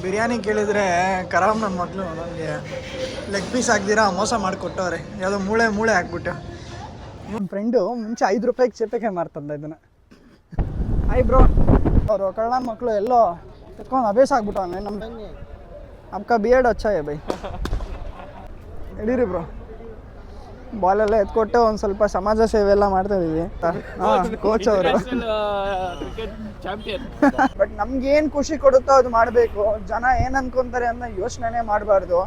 ಬಿರಿಯಾನಿ ಕೇಳಿದರೆ ಕರಾಮ್ ನನ್ನ ಮಗಳು ನನಗೆ ಲೆಗ್ ಪೀಸ್ ಹಾಕ್ದಿರಾ ಮೋಸ ಮಾಡಿಕೊಟ್ಟವ್ರೆ. ಯಾವುದೋ ಮೂಳೆ ಹಾಕ್ಬಿಟ್ಟು. ನನ್ನ ಫ್ರೆಂಡು ಮುಂಚೆ 5 ರೂಪಾಯಿಗೆ ಚೇಪೆಕಾಯಿ ಮಾರ್ತಂದ ಇದನ್ನು. ಹಾಯ್ ಬ್ರೋ, ಅವರು ಕಳ್ಳ ಮಕ್ಕಳು ಎಲ್ಲೋ ಎತ್ಕೊಂಡು ಅಭ್ಯಾಸ ಆಗ್ಬಿಟ್ಟವನೆ. ನಮ್ಮ ಅಮ್ಕ ಬಿ ಎಡ್ ಹಚ್ಚ ಬೈ ನಡೀರಿ ಬ್ರೋ. ಬಾಲೆಲ್ಲ ಎತ್ಕೊಟ್ಟು ಒಂದು ಸ್ವಲ್ಪ ಸಮಾಜ ಸೇವೆ ಎಲ್ಲ ಮಾಡ್ತಾ ಇದೀವಿ. ಕೋಚ್ ಅವರು. ಬಟ್ ನಮ್ಗೇನು ಖುಷಿ ಕೊಡುತ್ತೋ ಅದು ಮಾಡಬೇಕು. ಜನ ಏನು ಅನ್ಕೊಂತಾರೆ ಅನ್ನೋ ಯೋಚನೆ ಮಾಡಬಾರ್ದು.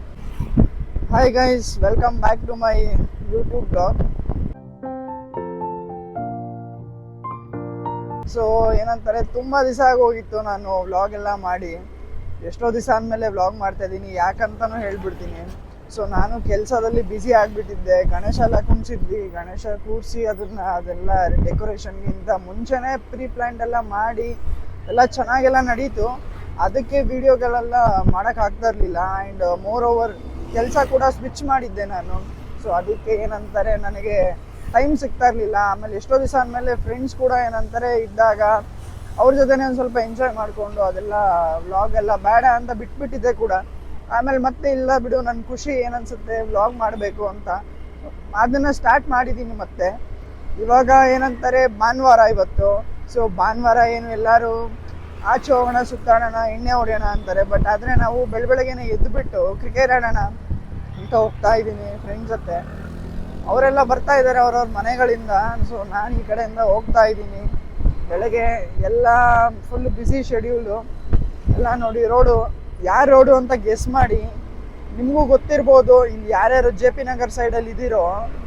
Hi guys, welcome back to my YouTube blog. So ಏನಂತಾರೆ, ತುಂಬ ದಿವಸ ಆಗೋಗಿತ್ತು ನಾನು ವ್ಲಾಗ್ ಎಲ್ಲ ಮಾಡಿ. ಎಷ್ಟೋ ದಿವಸ ಆದಮೇಲೆ ವ್ಲಾಗ್ ಮಾಡ್ತಾ ಇದ್ದೀನಿ. ಯಾಕಂತನೂ ಹೇಳ್ಬಿಡ್ತೀನಿ. ಸೊ ನಾನು ಕೆಲಸದಲ್ಲಿ ಬ್ಯುಸಿ ಆಗಿಬಿಟ್ಟಿದ್ದೆ. ಗಣೇಶ ಎಲ್ಲ ಕುಣಿಸಿದ್ವಿ. ಗಣೇಶ ಕೂರಿಸಿ ಅದೆಲ್ಲ ಡೆಕೋರೇಷನ್ಗಿಂತ ಮುಂಚೆನೇ ಪ್ರೀ ಪ್ಲ್ಯಾನ್ ಎಲ್ಲ ಮಾಡಿ ಎಲ್ಲ ಚೆನ್ನಾಗೆಲ್ಲ ನಡೀತು. ಅದಕ್ಕೆ ವೀಡಿಯೋಗಳೆಲ್ಲ ಮಾಡೋಕ್ಕಾಗ್ತಾ ಇರಲಿಲ್ಲ. ಆ್ಯಂಡ್ ಮೋರ್ ಓವರ್ ಕೆಲಸ ಕೂಡ ಸ್ವಿಚ್ ಮಾಡಿದ್ದೆ ನಾನು. ಸೊ ಅದಕ್ಕೆ ಏನಂತಾರೆ, ನನಗೆ ಟೈಮ್ ಸಿಗ್ತಾ ಇರಲಿಲ್ಲ. ಆಮೇಲೆ ಎಷ್ಟೋ ದಿವಸ ಆದಮೇಲೆ ಫ್ರೆಂಡ್ಸ್ ಕೂಡ ಏನಂತಾರೆ ಇದ್ದಾಗ ಅವ್ರ ಜೊತೆನೇ ಒಂದು ಸ್ವಲ್ಪ ಎಂಜಾಯ್ ಮಾಡಿಕೊಂಡು ಅದೆಲ್ಲ ವ್ಲಾಗ್ ಎಲ್ಲ ಬೇಡ ಅಂತ ಬಿಟ್ಬಿಟ್ಟಿದ್ದೆ ಕೂಡ. ಆಮೇಲೆ ಮತ್ತೆ ಇಲ್ಲ ಬಿಡು, ನನ್ನ ಖುಷಿ ಏನನ್ಸುತ್ತೆ ವ್ಲಾಗ್ ಮಾಡಬೇಕು ಅಂತ ಅದನ್ನು ಸ್ಟಾರ್ಟ್ ಮಾಡಿದ್ದೀನಿ. ಮತ್ತೆ ಇವಾಗ ಏನಂತಾರೆ, ಭಾನುವಾರ ಇವತ್ತು. ಸೊ ಭಾನುವಾರ ಏನು ಎಲ್ಲರೂ ಆಚೆ ಹೋಗೋಣ, ಸುತ್ತಾಡೋಣ, ಎಣ್ಣೆ ಹೊಡೆಯೋಣ ಅಂತಾರೆ. ಬಟ್ ಆದರೆ ನಾವು ಬೆಳಗ್ಗೆನೇ ಎದ್ದುಬಿಟ್ಟು ಕ್ರಿಕೆಟ್ ಆಡೋಣ ಅಂತ ಹೋಗ್ತಾ ಇದ್ದೀನಿ ಫ್ರೆಂಡ್ಸ್ ಜೊತೆ. ಅವರೆಲ್ಲ ಬರ್ತಾ ಇದ್ದಾರೆ ಅವ್ರವ್ರ ಮನೆಗಳಿಂದ. ಸೊ ನಾನು ಈ ಕಡೆಯಿಂದ ಹೋಗ್ತಾ ಇದ್ದೀನಿ. ಬೆಳಗ್ಗೆ ಎಲ್ಲ ಫುಲ್ ಬ್ಯುಸಿ ಶೆಡ್ಯೂಲು ಎಲ್ಲ. ನೋಡಿ ರೋಡು, ಯಾರು ರೋಡು ಅಂತ ಗೆಸ್ ಮಾಡಿ. ನಿಮಗೂ ಗೊತ್ತಿರ್ಬೋದು, ಇಲ್ಲಿ ಯಾರ್ಯಾರು ಜೆ ಪಿ ನಗರ್ ಸೈಡಲ್ಲಿ ಇದ್ದೀರೋ,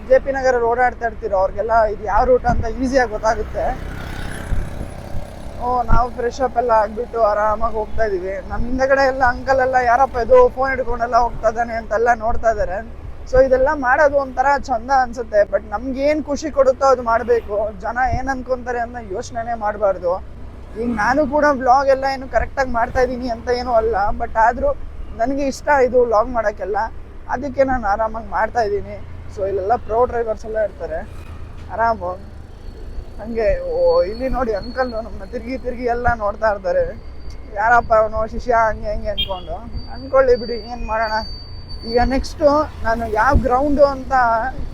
ಜೆ ಪಿ ನಗರ ಓಡಾಡ್ತಾ ಇರ್ತೀರೋ ಅವ್ರಿಗೆಲ್ಲ ಇದು ಯಾವ ರೂಟ್ ಅಂತ ಈಸಿಯಾಗಿ ಗೊತ್ತಾಗುತ್ತೆ. ನಾವು ಫ್ರೆಶ್ ಅಪ್ ಎಲ್ಲ ಆಗಿಬಿಟ್ಟು ಆರಾಮಾಗಿ ಹೋಗ್ತಾ ಇದ್ದೀವಿ. ನಮ್ಮ ಹಿಂದಗಡೆ ಎಲ್ಲ ಅಂಕಲ್ ಎಲ್ಲ ಯಾರಪ್ಪ ಇದು ಫೋನ್ ಹಿಡ್ಕೊಂಡೆಲ್ಲ ಹೋಗ್ತಾ ಇದ್ದಾನೆ ಅಂತೆಲ್ಲ ನೋಡ್ತಾ ಇದ್ದಾರೆ. ಸೊ ಇದೆಲ್ಲ ಮಾಡೋದು ಒಂಥರ ಚಂದ ಅನಿಸುತ್ತೆ. ಬಟ್ ನಮ್ಗೇನು ಖುಷಿ ಕೊಡುತ್ತೋ ಅದು ಮಾಡಬೇಕು. ಜನ ಏನು ಅನ್ಕೊಂತಾರೆ ಅನ್ನೋ ಯೋಚನೆ ಮಾಡಬಾರ್ದು. ಈಗ ನಾನು ಕೂಡ ವ್ಲಾಗ್ ಎಲ್ಲ ಏನು ಕರೆಕ್ಟಾಗಿ ಮಾಡ್ತಾ ಇದ್ದೀನಿ ಅಂತ ಏನೂ ಅಲ್ಲ. ಬಟ್ ಆದರೂ ನನಗೆ ಇಷ್ಟ ಇದು ವ್ಲಾಗ್ ಮಾಡೋಕ್ಕೆಲ್ಲ. ಅದಕ್ಕೆ ನಾನು ಆರಾಮಾಗಿ ಮಾಡ್ತಾ ಇದ್ದೀನಿ. ಸೊ ಇಲ್ಲೆಲ್ಲ ಪ್ರೋ ಡ್ರೈವರ್ಸ್ ಎಲ್ಲ ಇರ್ತಾರೆ ಆರಾಮು. ಹಾಗೆ ಇಲ್ಲಿ ನೋಡಿ ಅಂಕಲ್ ನಮ್ಮನ್ನ ತಿರುಗಿ ಎಲ್ಲ ನೋಡ್ತಾ ಇರ್ತಾರೆ. ಯಾರಪ್ಪ ಅವನು ಶಿಷ್ಯ ಹಂಗೆ ಅಂದ್ಕೊಳ್ಳಿ ಬಿಡಿ, ಏನು ಮಾಡೋಣ. ಈಗ ನೆಕ್ಸ್ಟು ನಾನು ಯಾವ ಗ್ರೌಂಡು ಅಂತ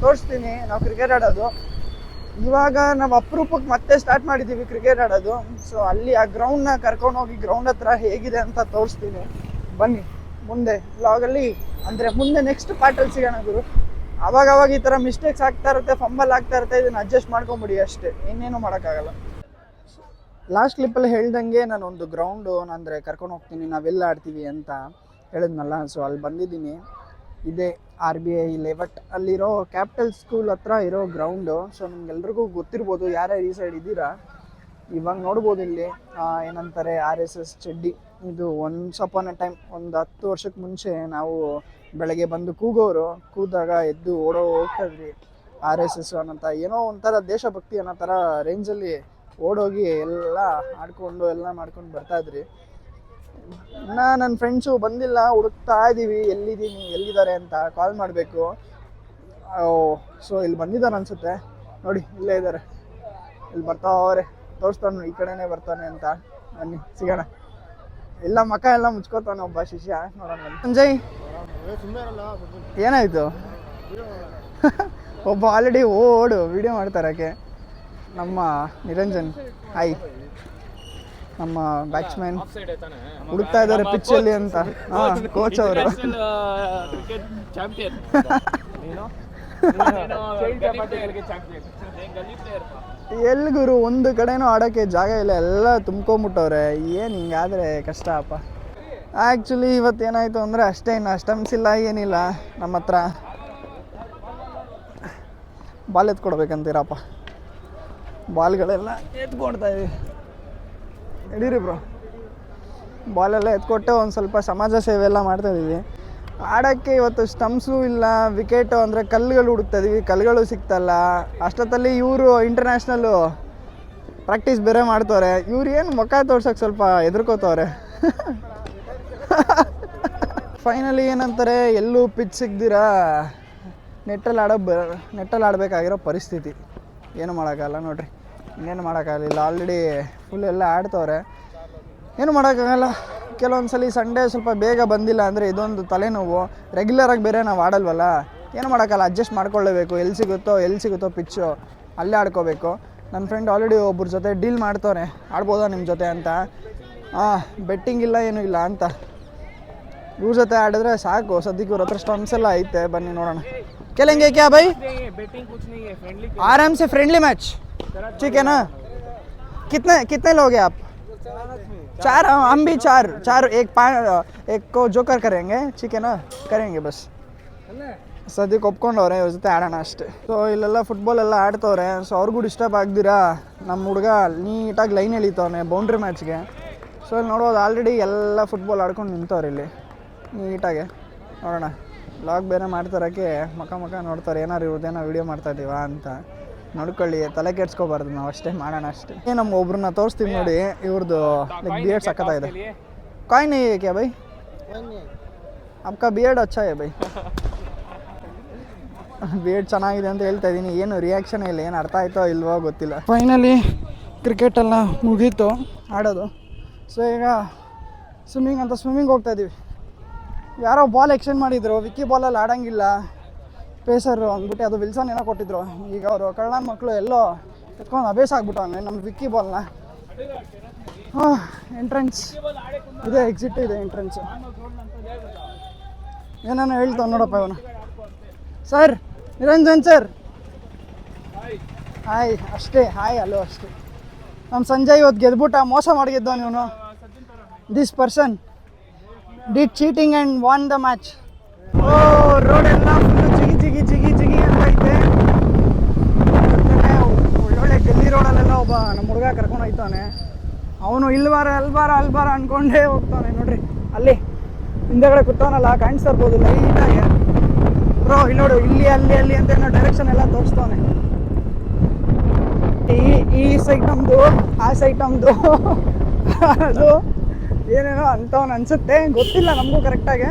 ತೋರಿಸ್ತೀನಿ. ನಾವು ಕ್ರಿಕೆಟ್ ಆಡೋದು ಇವಾಗ ನಾವು ಅಪರೂಪಕ್ಕೆ ಮತ್ತೆ ಸ್ಟಾರ್ಟ್ ಮಾಡಿದ್ದೀವಿ ಕ್ರಿಕೆಟ್ ಆಡೋದು. ಸೊ ಅಲ್ಲಿ ಆ ಗ್ರೌಂಡ್ನ ಕರ್ಕೊಂಡೋಗಿ ಗ್ರೌಂಡ್ ಹತ್ರ ಹೇಗಿದೆ ಅಂತ ತೋರಿಸ್ತೀನಿ. ಬನ್ನಿ ಮುಂದೆ ವ್ಲಾಗಲ್ಲಿ, ಅಂದರೆ ಮುಂದೆ ನೆಕ್ಸ್ಟ್ ಪಾರ್ಟಲ್ಲಿ ಸಿಗೋಣ ಗುರು. ಅವಾಗ ಈ ಥರ ಮಿಸ್ಟೇಕ್ಸ್ ಆಗ್ತಾ ಇರುತ್ತೆ, ಫಂಬಲ್ ಆಗ್ತಾ ಇರುತ್ತೆ. ಇದನ್ನು ಅಡ್ಜಸ್ಟ್ ಮಾಡ್ಕೊಂಬಿಡಿ ಅಷ್ಟೇ, ಇನ್ನೇನು ಮಾಡೋಕ್ಕಾಗಲ್ಲ. ಲಾಸ್ಟ್ ಕ್ಲಿಪ್ಪಲ್ಲಿ ಹೇಳ್ದಂಗೆ ನಾನು ಒಂದು ಗ್ರೌಂಡು ಅಂದರೆ ಕರ್ಕೊಂಡು ಹೋಗ್ತೀನಿ, ನಾವೆಲ್ಲ ಆಡ್ತೀವಿ ಅಂತ ಹೇಳಿದ್ನಲ್ಲ. ಸೊ ಅಲ್ಲಿ ಬಂದಿದ್ದೀನಿ. ಇದೇ RBI ಲೇಔಟ್ ಅಲ್ಲಿರೋ ಕ್ಯಾಪಿಟಲ್ ಸ್ಕೂಲ್ ಹತ್ರ ಇರೋ ಗ್ರೌಂಡು. ಸೊ ನಿಮ್ಗೆಲ್ರಿಗೂ ಗೊತ್ತಿರ್ಬೋದು ಯಾರ್ಯಾರು ಈ ಸೈಡ್ ಇದ್ದೀರಾ. ಇವಾಗ ನೋಡ್ಬೋದು ಇಲ್ಲಿ ಏನಂತಾರೆ RSS ಚಡ್ಡಿ. ಇದು ಒನ್ಸ್ ಅಪಾನ್ ಎ ಟೈಮ್ ಒಂದು 10 ವರ್ಷಕ್ಕೆ ಮುಂಚೆ ನಾವು ಬೆಳಗ್ಗೆ ಬಂದು ಕೂದಾಗ ಎದ್ದು ಹೋಗ್ತಾ ಇದ್ವಿ. RSS ಅನ್ನೋಂಥ ಏನೋ ಒಂಥರ ದೇಶಭಕ್ತಿ ಅನ್ನೋ ಥರ ರೇಂಜಲ್ಲಿ ಓಡೋಗಿ ಎಲ್ಲ ಆಡ್ಕೊಂಡು ಎಲ್ಲ ಮಾಡ್ಕೊಂಡು ಬರ್ತಾಯಿದ್ರಿ. ಇನ್ನು ನನ್ನ ಫ್ರೆಂಡ್ಸು ಬಂದಿಲ್ಲ, ಹುಡುಕ್ತಾ ಇದ್ದೀವಿ ಎಲ್ಲಿದ್ದಾರೆ ಅಂತ ಕಾಲ್ ಮಾಡಬೇಕು. ಸೊ ಇಲ್ಲಿ ಬಂದಿದ್ದಾರೆ ಅನಿಸುತ್ತೆ, ನೋಡಿ ಇಲ್ಲೇ ಇದ್ದಾರೆ. ಇಲ್ಲಿ ಬರ್ತಾವ್ರೆ, ತೋರಿಸ್ತಾನು ಈ ಕಡೆನೇ ಬರ್ತಾನೆ ಅಂತ. ಬನ್ನಿ ಸಿಗೋಣ. ಎಲ್ಲ ಮಕ್ಕ ಎಲ್ಲ ಮುಚ್ಕೋತಾನೆ ಒಬ್ಬ ಶಿಷ್ಯ. ನೋಡೋಣ ಸಂಜಯ್, ಏನಾಯಿತು? ಒಬ್ಬ ಆಲ್ರೆಡಿ ಓಡು ವಿಡಿಯೋ ಮಾಡ್ತಾರಕ್ಕೆ. ನಮ್ಮ ನಿರಂಜನ್, ಹಾಯ್, ನಮ್ಮ ಬ್ಯಾಟ್ಸ್ಮನ್ ಹುಡುಕ್ತಾ ಇದ್ದಾರೆ ಪಿಚ್ಚಲ್ಲಿ ಅಂತ. ಕೋಚ್ ಅವರು. ಎಲ್ಲಿ ಗುರು, ಒಂದು ಕಡೆನೂ ಆಡೋಕ್ಕೆ ಜಾಗ ಇಲ್ಲ, ಎಲ್ಲ ತುಂಬ್ಕೊಂಬಿಟ್ಟವ್ರೆ. ಏನು ಹಿಂಗಾದರೆ ಕಷ್ಟ ಅಪ್ಪ. ಆ್ಯಕ್ಚುಲಿ ಇವತ್ತೇನಾಯಿತು ಅಂದರೆ ಅಷ್ಟೇ, ಇನ್ನು ಸ್ಟಂಪ್ಸ್ ಇಲ್ಲ ಏನಿಲ್ಲ ನಮ್ಮ ಹತ್ರ. ಬಾಲ್ ಎತ್ಕೊಡ್ಬೇಕಂತೀರಪ್ಪ. ಬಾಲ್ಗಳೆಲ್ಲ ಎತ್ಕೊಡ್ತಾ ಇದೀವಿ. ನಡೀರಿ ಬ್ರೋ. ಬಾಲೆಲ್ಲ ಎತ್ಕೊಟ್ಟು ಒಂದು ಸ್ವಲ್ಪ ಸಮಾಜ ಸೇವೆ ಎಲ್ಲ ಮಾಡ್ತಾಯಿದ್ದೀವಿ. ಆಡೋಕ್ಕೆ ಇವತ್ತು ಸ್ಟಂಪ್ಸು ಇಲ್ಲ, ವಿಕೆಟು ಅಂದರೆ ಕಲ್ಲುಗಳು ಹುಡುಕ್ತಾ ಇದೀವಿ, ಕಲ್ಲುಗಳು ಸಿಗ್ತಲ್ಲ. ಅಷ್ಟೊತ್ತಲ್ಲಿ ಇವರು ಇಂಟರ್ನ್ಯಾಷನಲ್ಲು ಪ್ರಾಕ್ಟೀಸ್ ಬೇರೆ ಮಾಡ್ತವ್ರೆ. ಇವ್ರು ಏನು ಮುಖ ತೋರ್ಸೋಕ್ಕೆ ಸ್ವಲ್ಪ ಹೆದರ್ಕೋತವ್ರೆ. ಫೈನಲಿ ಏನಂತಾರೆ, ಎಲ್ಲೂ ಪಿಚ್ ಸಿಗ್ದಿರಾ ನೆಟ್ಟಲ್ಲಿ ಆಡಬೇಕಾಗಿರೋ ಪರಿಸ್ಥಿತಿ. ಏನು ಮಾಡೋಕ್ಕಾಗಲ್ಲ ನೋಡ್ರಿ, ಇನ್ನೇನು ಮಾಡೋಕ್ಕಾಗಲಿಲ್ಲ. ಆಲ್ರೆಡಿ ಫುಲ್ ಎಲ್ಲ ಆಡ್ತವ್ರೆ, ಏನು ಮಾಡೋಕ್ಕಾಗಲ್ಲ. ಕೆಲವೊಂದ್ಸಲಿ ಸಂಡೇ ಸ್ವಲ್ಪ ಬೇಗ ಬಂದಿಲ್ಲ ಅಂದರೆ ಇದೊಂದು ತಲೆನೋವು. ರೆಗ್ಯುಲರಾಗಿ ಬೇರೆ ನಾವು ಆಡಲ್ವಲ್ಲ, ಏನು ಮಾಡೋಕ್ಕಲ್ಲ, ಅಡ್ಜಸ್ಟ್ ಮಾಡ್ಕೊಳ್ಳೇಬೇಕು. ಎಲ್ಲಿ ಸಿಗುತ್ತೋ ಪಿಚ್ಚು ಅಲ್ಲೇ ಆಡ್ಕೋಬೇಕು. ನನ್ನ ಫ್ರೆಂಡ್ ಆಲ್ರೆಡಿ ಒಬ್ಬರ ಜೊತೆ ಡೀಲ್ ಮಾಡ್ತವ್ರೆ, ಆಡ್ಬೋದಾ ನಿಮ್ಮ ಜೊತೆ ಅಂತ. ಬೆಟ್ಟಿಂಗ್ ಇಲ್ಲ ಏನೂ ಇಲ್ಲ ಅಂತ. ಇವ್ರ ಜೊತೆ ಆಡಿದ್ರೆ ಸಾಕು. ಸದ್ಯಕ್ಕೆ ಇವ್ರ ಹತ್ರ ಸ್ಟಮ್ಸ್ ಎಲ್ಲ ಐತೆ, ಬನ್ನಿ ನೋಡೋಣ. खेलेंगे क्या भाई? बेटिंग कुछ नहीं है, फ्रेंडली आराम से फ्रेंडली मैच, ठीक है ना? कितने लोग हैं आप? 4. हम भी 4 एक को जोकर करेंगे, ठीक है ना? करेंगे बस. ಸದ್ಯಕ್ಕೆ ಒಪ್ಕೊಂಡವ್ರೆ, ಇವ್ರ ಜೊತೆ ಆಡೋಣ ಅಷ್ಟೇ. ಸೊ ಇಲ್ಲೆಲ್ಲ ಫುಟ್ಬಾಲ್ ಎಲ್ಲ ಆಡ್ತವ್ರೆ. ಸೊ ಅವ್ರಿಗೂ ಡಿಸ್ಟರ್ಬ್ ಆಗ್ದಿರಾ ನಮ್ಮ ಹುಡುಗ ನೀಟಾಗಿ ಲೈನ್ ಎಳಿತವನೆ ಬೌಂಡ್ರಿ ಮ್ಯಾಚ್ಗೆ. ಸೊ ಇಲ್ಲಿ ನೋಡ್ಬೋದು ಆಲ್ರೆಡಿ ಎಲ್ಲ ಫುಟ್ಬಾಲ್ ಆಡ್ಕೊಂಡು ನಿಂತವ್ರೆ ಇಲ್ಲಿ ನೀಟಾಗೆ. ನೋಡೋಣ, ಲಾಗ್ ಬೇರೆ ಮಾಡ್ತಾರಕ್ಕೆ ಮಕ ನೋಡ್ತಾರೆ, ಏನಾರು ಇವ್ರದ್ದೇನೋ ವೀಡಿಯೋ ಮಾಡ್ತಾಯಿದ್ದೀವ ಅಂತ. ನೋಡ್ಕೊಳ್ಳಿ, ತಲೆ ಕೆಡ್ಸ್ಕೊಬಾರ್ದು, ನಾವು ಅಷ್ಟೇ ಮಾಡೋಣ ಅಷ್ಟೇ. ನಮ್ಮ ಒಬ್ರನ್ನ ತೋರಿಸ್ತೀವಿ ನೋಡಿ, ಇವ್ರದ್ದು ಲೈಕ್ ಬಿಯರ್ಡ್ ಸಕ್ಕತ್ತಾಗಿದೆ. ಕಾಯ್ ನೈ ಹೈ ಕ್ಯಾ ಬೈ? ಅಪ್ಕಾ ಬಿಯರ್ಡ್ ಅಚ್ಚಾ ಹೈ ಬೈ. ಬಿಯರ್ಡ್ ಚೆನ್ನಾಗಿದೆ ಅಂತ ಹೇಳ್ತಾ ಇದ್ದೀನಿ, ಏನು ರಿಯಾಕ್ಷನ್ ಇಲ್ಲ, ಏನು ಅರ್ಥ ಆಯ್ತೋ ಇಲ್ವೋ ಗೊತ್ತಿಲ್ಲ. ಫೈನಲಿ ಕ್ರಿಕೆಟೆಲ್ಲ ಮುಗೀತು ಆಡೋದು. ಸೊ ಈಗ ಸ್ವಿಮ್ಮಿಂಗ್ ಹೋಗ್ತಾ ಇದ್ದೀವಿ. ಯಾರೋ ಬಾಲ್ ಎಕ್ಸ್ಚೇಂಜ್ ಮಾಡಿದ್ರು, ವಿಕ್ಕಿ ಬಾಲಲ್ಲಿ ಆಡೋಂಗಿಲ್ಲ ಪೇಸರು ಅಂದ್ಬಿಟ್ಟು, ಅದು ವಿಲ್ಸನ್ ಏನೋ ಕೊಟ್ಟಿದ್ರು. ಈಗ ಅವರು ಕಳ್ಳನ ಮಕ್ಕಳು ಎಲ್ಲೋ ಎತ್ಕೊಂಡು ಅಭ್ಯಾಸ ಆಗ್ಬಿಟ್ಟು ನಮ್ಮ ವಿಕ್ಕಿ ಬಾಲ್ನ. ಎಂಟ್ರೆನ್ಸ್ ಇದೆ, ಎಕ್ಸಿಟ್ ಇದೆ, ಎಂಟ್ರೆನ್ಸು. ಏನೇನೋ ಹೇಳ್ತಾವ ನೋಡಪ್ಪ ಇವನು. ಸರ್ ನಿರಂಜನ್ ಸರ್, ಹಾಯ್ ಅಷ್ಟೇ, ಹಾಯ್ ಅಲ್ಲೋ ಅಷ್ಟೇ. ನಮ್ಮ ಸಂಜಯ್ ಇವತ್ತು ಗೆದ್ಬಿಟ್ಟ, ಮೋಸ ಮಾಡಿದ್ದವನು ಇವನು. This person did cheating and won the match. Road ಎಲ್ಲ ಫುಲ್ಲು ಜಿಗಿ ಅಂತ ಐತೆ. ಒಳ್ಳೊಳ್ಳೆ ಡೆಲ್ಲಿ ರೋಡಲ್ಲೆಲ್ಲ ಒಬ್ಬ ನಮ್ಮ ಹುಡುಗ ಕರ್ಕೊಂಡು ಹೋಗ್ತಾನೆ. ಅವನು ಅಲ್ಬಾರ ಅಂದ್ಕೊಂಡೇ ಹೋಗ್ತಾನೆ. ನೋಡ್ರಿ ಅಲ್ಲಿ ಹಿಂದೆಗಡೆ ಕೂತವನಲ್ಲ, ಕಾಣಿಸ್ತಾ ಇರ್ಬೋದು ಲೈಟಾಗಿ. ಬ್ರೋ ಇಲ್ಲಿ ನೋಡು, ಇಲ್ಲಿ ಅಲ್ಲಿ ಅಂತ ಏನೋ ಡೈರೆಕ್ಷನ್ ಎಲ್ಲ ತೋರಿಸ್ತಾನೆ. ಈ ಸೈಡ್ ನಮ್ಮದು, ಆ ಸೈಡ್ ನಮ್ಮದು, ಅದು ಏನೇನೋ ಅಂತವನು ಅನ್ಸುತ್ತೆ, ಗೊತ್ತಿಲ್ಲ ನಮಗೂ ಕರೆಕ್ಟಾಗಿ.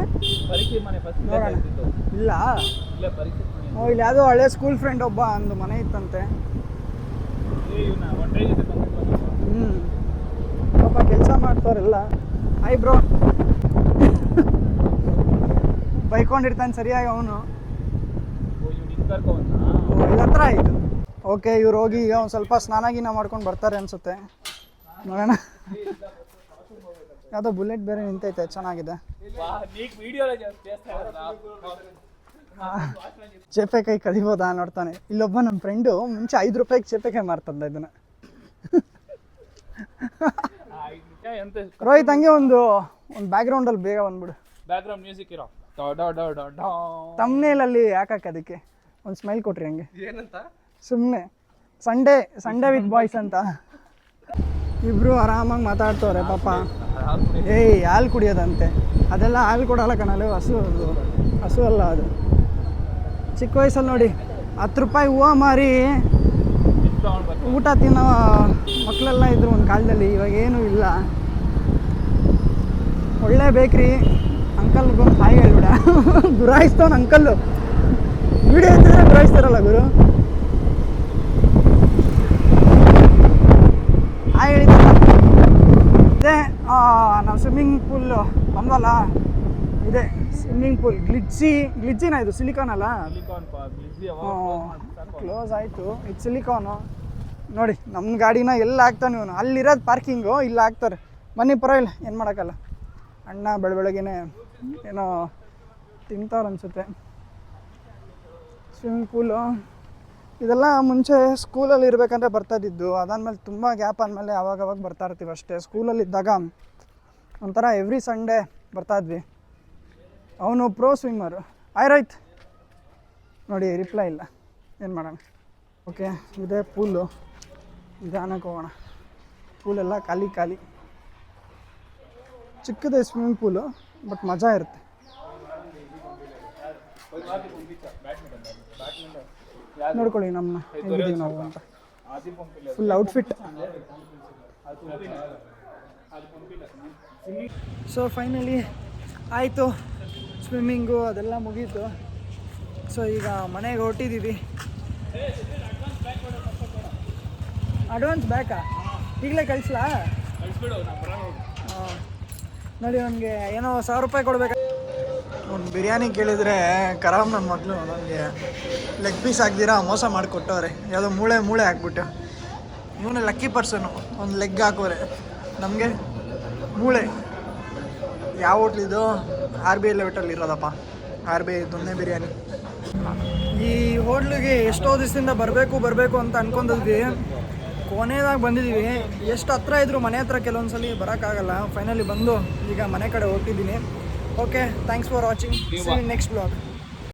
ನೋಡೋಣ. ಇಲ್ಲ ಇಲ್ಲಿ ಯಾವುದೋ ಹಳೆ ಸ್ಕೂಲ್ ಫ್ರೆಂಡ್ ಒಬ್ಬ ಅಂದು ಮನೆ ಇತ್ತಂತೆ. ಪಾಪ ಕೆಲಸ ಮಾಡ್ತವ್ರೆಲ್ಲ. ಆಯ್ ಬ್ರೋ ಬೈಕೊಂಡಿರ್ತಾನೆ ಸರಿಯಾಗಿ ಅವನು. ಇಲ್ಲಿ ಹತ್ರ ಆಯಿತು. ಓಕೆ, ಇವ್ರು ಹೋಗಿ ಈಗ ಒಂದು ಸ್ವಲ್ಪ ಸ್ನಾನ ಮಾಡ್ಕೊಂಡು ಬರ್ತಾರೆ ಅನ್ಸುತ್ತೆ. ನೋಡೋಣ. ಯಾವುದೋ ಬುಲೆಟ್ ಬೇರೆ ನಿಂತೈತೆ, ಚೆನ್ನಾಗಿದೆ. ಚೇಪೆಕಾಯಿ ಕದಿಬೋದಾ ನೋಡ್ತಾನೆ. ಇಲ್ಲೊಬ್ಬ ನಮ್ಮ ಫ್ರೆಂಡು ಮುಂಚೆ 5 ರೂಪಾಯಿಗೆ ಚೇಪೆಕಾಯಿ ಮಾರ್ತಂದ ಇದನ್ನ. ರೋಹಿತ್ ಹಂಗೆ ಒಂದು ಬ್ಯಾಕ್ಗ್ರೌಂಡಲ್ಲಿ ಬೇಗ ಬಂದ್ಬಿಡು. ಬ್ಯಾಕ್ಗ್ರೌಂಡ್ ಮ್ಯೂಸಿಕ್ ಇರೋ ತಮ್ನೇಲಲ್ಲಿ ಯಾಕೆ ಅದಕ್ಕೆ ಒಂದು ಸ್ಮೈಲ್ ಕೊಟ್ರಿ ಹಂಗೆ ಏನಂತ. ಸುಮ್ಮನೆ ಸಂಡೇ ವಿತ್ ಬಾಯ್ಸ್ ಅಂತ ಇಬ್ರು ಆರಾಮಾಗಿ ಮಾತಾಡ್ತವ್ರೆ ಪಾಪ. ಹಾಲು ಕುಡಿಯೋದಂತೆ, ಅದೆಲ್ಲ ಹಾಲು ಕೊಡಲ್ಲ ಕಣಲು, ಹಸು ಅಲ್ಲ ಅದು. ಚಿಕ್ಕ ವಯಸ್ಸಲ್ಲಿ ನೋಡಿ 10 ರೂಪಾಯಿ ಹೂವು ಮಾರಿ ಊಟ ತಿನ್ನೋ ಮಕ್ಕಳೆಲ್ಲ ಇದ್ರು ಒಂದು ಕಾಲದಲ್ಲಿ. ಇವಾಗ ಏನೂ ಇಲ್ಲ. ಒಳ್ಳೆ ಬೇಕ್ರಿ. ಅಂಕಲ್ಗೊಂದು ಹಾಯ್ ಹೇಳ್ಬಿಡ. ಗುರಾಯಿಸ್ತವನು ಅಂಕಲ್ಲು. ವಿಡಿಯೋ ಎತ್ತಿದ್ರೆ ಗುರಾಯಿಸ್ತಾರಲ್ಲ ಗುರು. ಹಾಯ್ ಹೇಳಿದ್ದಲ್ಲ. ಇದೇ ನಾವು ಸ್ವಿಮ್ಮಿಂಗ್ ಪೂಲ್ ಬಂದಲ್ಲ, ಇದೆ ಸ್ವಿಮ್ಮಿಂಗ್ ಪೂಲ್. ಗ್ಲಿಜ್ಜಿನ ಇದು, ಸಿಲಿಕಾನ್ ಅಲ್ಲ. ಕ್ಲೋಸ್ ಆಯಿತು. ಇದು ಸಿಲಿಕಾನು. ನೋಡಿ ನಮ್ಮ ಗಾಡಿನ ಎಲ್ಲ ಹಾಕ್ತಾನೆ ಇವನು. ಅಲ್ಲಿರೋದು ಪಾರ್ಕಿಂಗು, ಇಲ್ಲಿ ಹಾಕ್ತಾರೆ. ಬನ್ನಿ ಪರವಾಗಿಲ್ಲ, ಏನು ಮಾಡೋಕ್ಕಲ್ಲ. ಅಣ್ಣ ಬೆಳಗ್ಗೆನೇ ಏನೋ ತಿಂತವ್ರು ಅನಿಸುತ್ತೆ. ಸ್ವಿಮ್ಮಿಂಗ್ ಪೂಲು ಇದೆಲ್ಲ ಮುಂಚೆ ಸ್ಕೂಲಲ್ಲಿ ಇರಬೇಕಂದ್ರೆ ಬರ್ತಾಯಿದ್ದು. ಅದಾದಮೇಲೆ ತುಂಬ ಗ್ಯಾಪ್ ಆದಮೇಲೆ ಅವಾಗವಾಗ ಬರ್ತಾ ಇರ್ತೀವಿ ಅಷ್ಟೇ. ಸ್ಕೂಲಲ್ಲಿದ್ದಾಗ ಒಂಥರ ಎವ್ರಿ ಸಂಡೇ ಬರ್ತಾಯಿದ್ವಿ. ಅವನು ಪ್ರೋ ಸ್ವಿಮ್ಮರು. ರೋಹಿತ್ ನೋಡಿ ರಿಪ್ಲೈ ಇಲ್ಲ, ಏನು ಮಾಡೋಣ. ಓಕೆ, ಇದೇ ಪೂಲು. ನಿಧಾನಕ್ಕೆ ಹೋಗೋಣ. ಪೂಲೆಲ್ಲ ಖಾಲಿ. ಚಿಕ್ಕದೇ ಸ್ವಿಮ್ಮಿಂಗ್ ಪೂಲು, ಬಟ್ ಮಜಾ ಇರುತ್ತೆ. ನೋಡ್ಕೊಳ್ಳಿ ನಮ್ಮನ್ನ ಹೆಂಗಿದ್ದೀವಿ ನಾವು ಅಂತ. Full outfit. ಸೊ ಫೈನಲಿ ಆಯಿತು, ಸ್ವಿಮ್ಮಿಂಗು ಅದೆಲ್ಲ ಮುಗೀತು. ಸೊ ಈಗ ಮನೆಗೆ ಹೊರಟಿದ್ದೀವಿ. ಅಡ್ವಾನ್ಸ್ ಬೇಕಾ? ಈಗಲೇ ಕಳಿಸ್ಲಾ? ನೋಡಿ ನನಗೆ ಏನೋ 1000 ರೂಪಾಯಿ ಕೊಡ್ಬೇಕು. ಒಂದು ಬಿರಿಯಾನಿ ಕೇಳಿದರೆ ಕರಾಮ್ ನನ್ನ ಮಗಳು ನನಗೆ ಲೆಗ್ ಪೀಸ್ ಹಾಕ್ದಿರಾ ಮೋಸ ಮಾಡಿಕೊಟ್ಟವ್ರೆ. ಯಾವುದೋ ಮೂಳೆ ಹಾಕ್ಬಿಟ್ಟು ಇವನೇ ಲಕ್ಕಿ ಪರ್ಸನು, ಒಂದು ಲೆಗ್ ಹಾಕೋರೆ ನಮಗೆ ಮೂಳೆ. ಯಾವ ಹೋಟ್ಲಿದು? RBI ಲೆವೆಟಲ್ಲಿ ಇರೋದಪ್ಪ, RBI ದೊನ್ನೆ ಬಿರಿಯಾನಿ. ಈ ಹೋಟ್ಲಿಗೆ ಎಷ್ಟೋ ದಿವಸದಿಂದ ಬರಬೇಕು ಅಂತ ಅನ್ಕೊಂಡಿದ್ವಿ, ಕೊನೆಯದಾಗಿ ಬಂದಿದ್ದೀವಿ. ಎಷ್ಟು ಹತ್ರ ಇದ್ರು ಮನೆ ಹತ್ರ ಕೆಲವೊಂದು ಸಲ ಬರೋಕ್ಕಾಗಲ್ಲ. ಫೈನಲಿ ಬಂದು ಈಗ ಮನೆ ಕಡೆ ಹೋಗ್ತಿದ್ದೀನಿ. Okay, thanks for watching. See next blog.